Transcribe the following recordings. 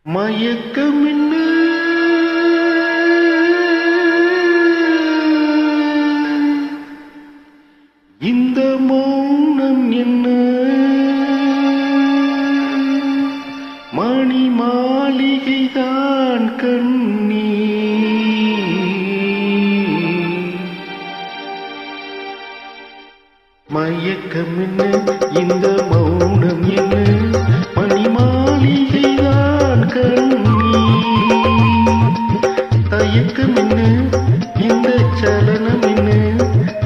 மயக்கமின்ன இந்த மௌனம் என்ன மணி மாளிகைதான் கண்ணீ மயக்கமின்ன இந்த மௌனம் என்ன மணி மாளிகைதான் கண்ணீ தயக்கமின்ன இந்த சலனம் என்ன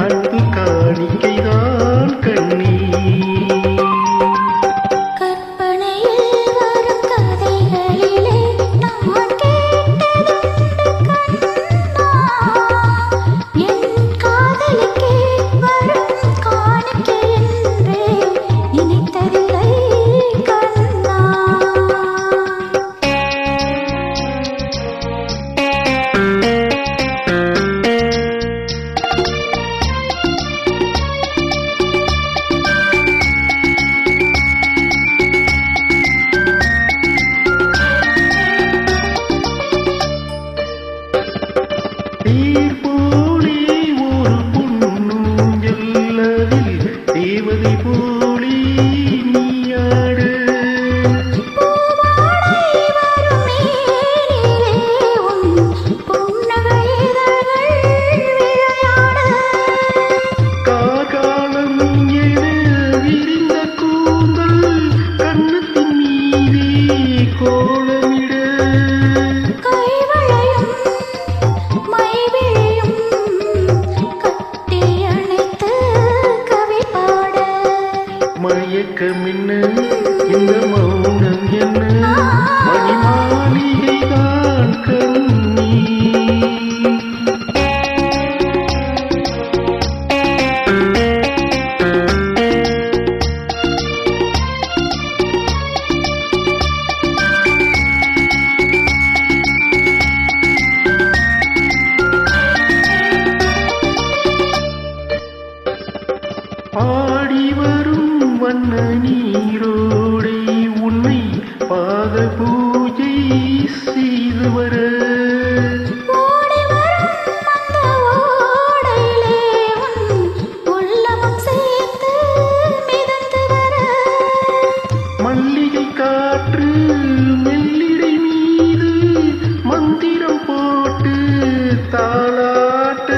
அன்பு காணிக்கைதான் கண்ணீ தேவதை போலே நீயாடு காகாலம் என விரிந்த கூந்தல் கண்ணத்தின் மீதே கோலமிட மயக்கமின்ன இந்த மௌனம் என்ன மணி மாளிகைதான் கண்ணீ பாடி வரும் வண்ண நீரோடை உன்னை பாத பூஜை செய்து வர மல்லிகை காற்று மெல்லிடை மீது மந்திரம் போட்டு தாளாட்ட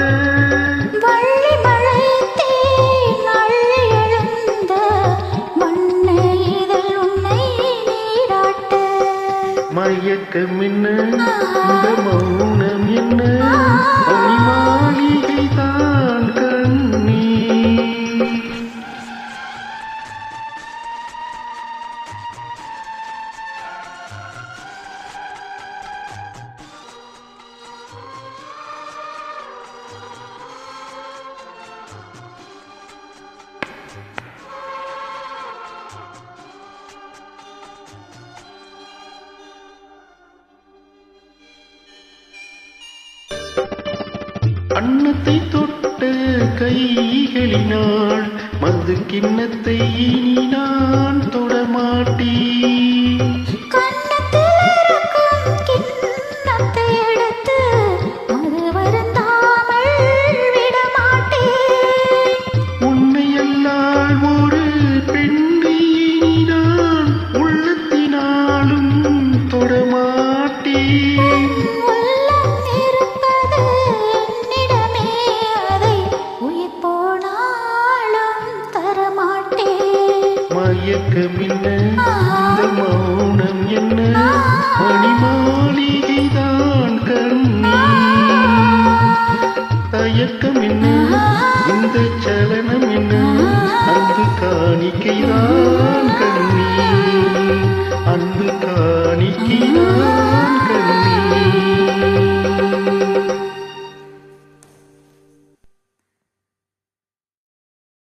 மயக்கமின்ன இந்த மௌனம் என்ன மணி மாளிகைதான் கண்ணீ அன்னத்தை தொட்ட கைகளினால் மது கிண்ணத்தை இனி நான் தொடமாட்டேன்